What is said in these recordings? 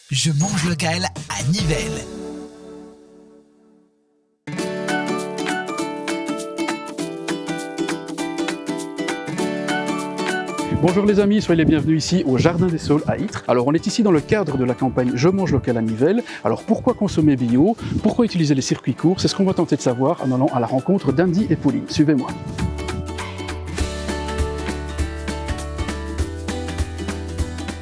Je mange local à Nivelles. Bonjour les amis, soyez les bienvenus ici au Jardin des Saules à Ytre. Alors on est ici dans le cadre de la campagne Je mange local à Nivelles. Alors pourquoi consommer bio? Pourquoi utiliser les circuits courts? C'est ce qu'on va tenter de savoir en allant à la rencontre d'Andy et Pauline. Suivez-moi.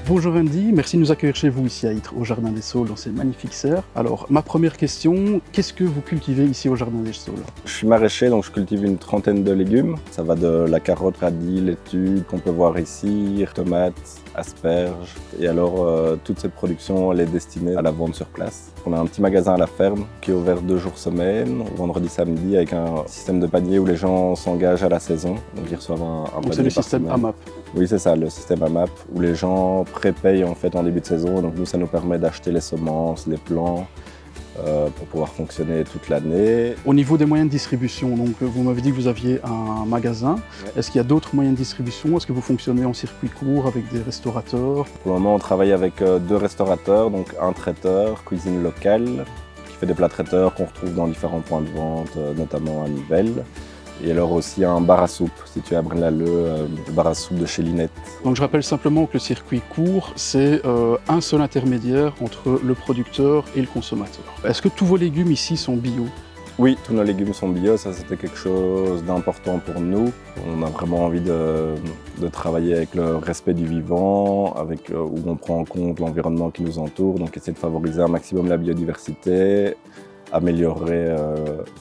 Bonjour Andy, merci de nous accueillir chez vous ici à Ytre, au Jardin des Saules, dans ces magnifiques serres. Alors, ma première question, qu'est-ce que vous cultivez ici au Jardin des Saules? Je suis maraîcher, donc je cultive une trentaine de légumes. Ça va de la carotte, radis, laitue, qu'on peut voir ici, tomates, asperges. Et alors, toute cette production, elle est destinée à la vente sur place. On a un petit magasin à la ferme qui est ouvert 2 jours semaine, vendredi, samedi, avec un système de panier où les gens s'engagent à la saison. Donc ils reçoivent un panier. Donc c'est le système AMAP. Oui, c'est ça, le système AMAP, où les gens prépayent en fait en début de saison. Donc nous, ça nous permet d'acheter les semences, les plants, pour pouvoir fonctionner toute l'année. Au niveau des moyens de distribution, donc vous m'avez dit que vous aviez un magasin. Ouais. Est-ce qu'il y a d'autres moyens de distribution? Est-ce que vous fonctionnez en circuit court avec des restaurateurs? Pour le moment, on travaille avec 2 restaurateurs, donc un traiteur, cuisine locale, qui fait des plats traiteurs qu'on retrouve dans différents points de vente, notamment à Nivelles. Et alors aussi un bar à soupe, situé à Braine-l'Alleud, le bar à soupe de chez Linette. Donc je rappelle simplement que le circuit court, c'est un seul intermédiaire entre le producteur et le consommateur. Est-ce que tous vos légumes ici sont bio? Oui, tous nos légumes sont bio, ça c'était quelque chose d'important pour nous. On a vraiment envie de travailler avec le respect du vivant, où on prend en compte l'environnement qui nous entoure, donc essayer de favoriser un maximum la biodiversité, améliorer,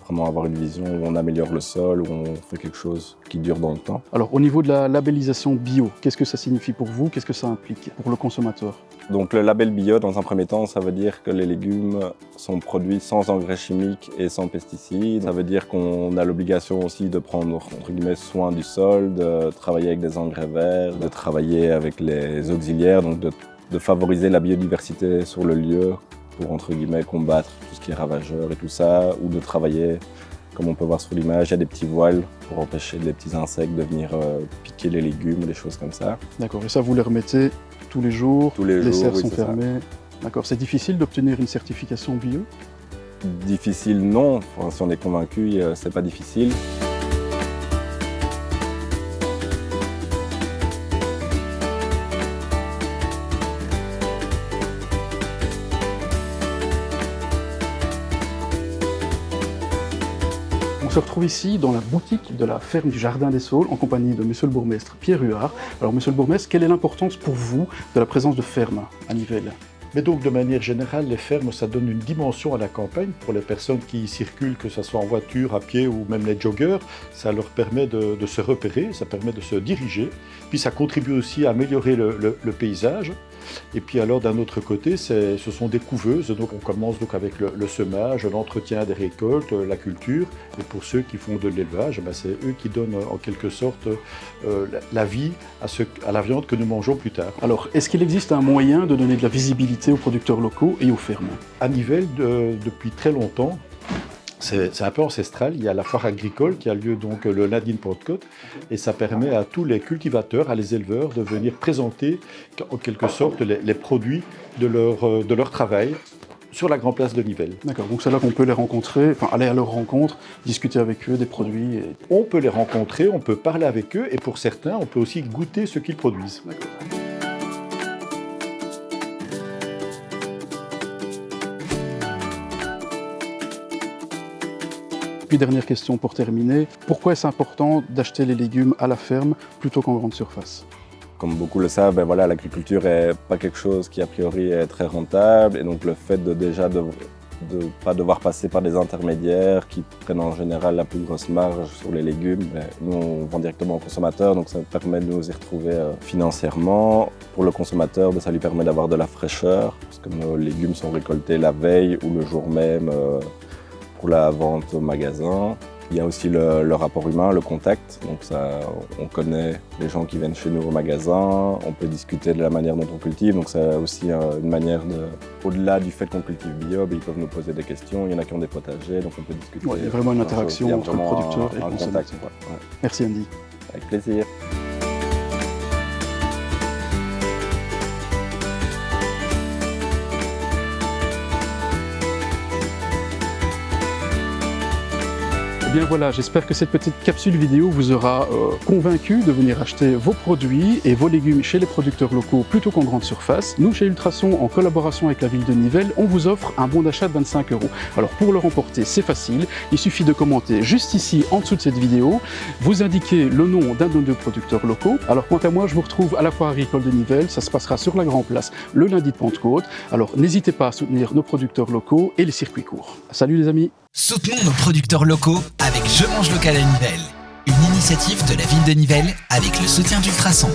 vraiment avoir une vision où on améliore le sol, où on fait quelque chose qui dure dans le temps. Alors au niveau de la labellisation bio, qu'est-ce que ça signifie pour vous? Qu'est-ce que ça implique pour le consommateur? Donc le label bio, dans un premier temps, ça veut dire que les légumes sont produits sans engrais chimiques et sans pesticides. Ça veut dire qu'on a l'obligation aussi de prendre, entre guillemets, soin du sol, de travailler avec des engrais verts, de travailler avec les auxiliaires, donc de favoriser la biodiversité sur le lieu pour, entre guillemets, combattre tout ce qui est ravageur et tout ça, ou de travailler, comme on peut voir sur l'image, il y a des petits voiles pour empêcher les petits insectes de venir piquer les légumes, des choses comme ça. D'accord, et ça vous les remettez tous les jours? Tous les jours, serres oui, sont c'est ça. fermées. D'accord, c'est difficile d'obtenir une certification bio? Difficile, non. Enfin, si on est convaincu, c'est pas difficile. On se retrouve ici dans la boutique de la ferme du Jardin des Saules en compagnie de monsieur le bourgmestre Pierre Huard. Alors monsieur le bourgmestre, quelle est l'importance pour vous de la présence de fermes à Nivelles? Mais donc, de manière générale, les fermes, ça donne une dimension à la campagne. Pour les personnes qui circulent, que ce soit en voiture, à pied ou même les joggeurs, ça leur permet de se repérer, ça permet de se diriger. Puis ça contribue aussi à améliorer le paysage. Et puis alors, d'un autre côté, ce sont des couveuses. Donc on commence donc avec le semage, l'entretien des récoltes, la culture. Et pour ceux qui font de l'élevage, c'est eux qui donnent en quelque sorte la vie à la viande que nous mangeons plus tard. Alors, est-ce qu'il existe un moyen de donner de la visibilité aux producteurs locaux et aux fermes? À Nivelles, depuis très longtemps, c'est un peu ancestral. Il y a la foire agricole qui a lieu donc le lundi de Pentecôte et ça permet à tous les cultivateurs, à les éleveurs de venir présenter en quelque sorte les produits de leur travail sur la grande place de Nivelles. D'accord, donc c'est là qu'on peut les rencontrer, enfin aller à leur rencontre, discuter avec eux des produits. On peut les rencontrer, on peut parler avec eux et pour certains, on peut aussi goûter ce qu'ils produisent. D'accord. Puis dernière question pour terminer, pourquoi est-ce important d'acheter les légumes à la ferme plutôt qu'en grande surface? Comme beaucoup le savent, l'agriculture n'est pas quelque chose qui a priori est très rentable. Et donc le fait de ne pas devoir passer par des intermédiaires qui prennent en général la plus grosse marge sur les légumes, nous on vend directement aux consommateurs, donc ça permet de nous y retrouver financièrement. Pour le consommateur, ça lui permet d'avoir de la fraîcheur, parce que nos légumes sont récoltés la veille ou le jour même pour la vente au magasin. Il y a aussi le rapport humain, le contact. Donc ça, on connaît les gens qui viennent chez nous au magasin, on peut discuter de la manière dont on cultive. Donc c'est aussi une manière au-delà du fait qu'on cultive bio, ils peuvent nous poser des questions. Il y en a qui ont des potagers, donc on peut discuter. Ouais, il y a vraiment une interaction entre le producteur et le contact. consommateur. Ouais. Merci Andy. Avec plaisir. bien voilà, j'espère que cette petite capsule vidéo vous aura convaincu de venir acheter vos produits et vos légumes chez les producteurs locaux plutôt qu'en grande surface. Nous, chez Ultrason, en collaboration avec la ville de Nivelles, on vous offre un bon d'achat de 25 €. Alors pour le remporter, c'est facile, il suffit de commenter juste ici en dessous de cette vidéo, vous indiquez le nom d'un de nos 2 producteurs locaux. Alors quant à moi, je vous retrouve à la foire agricole de Nivelles, ça se passera sur la Grand Place le lundi de Pentecôte. Alors n'hésitez pas à soutenir nos producteurs locaux et les circuits courts. Salut les amis! Soutenons nos producteurs locaux avec Je mange local à Nivelles, une initiative de la ville de Nivelles avec le soutien d'Ultrason.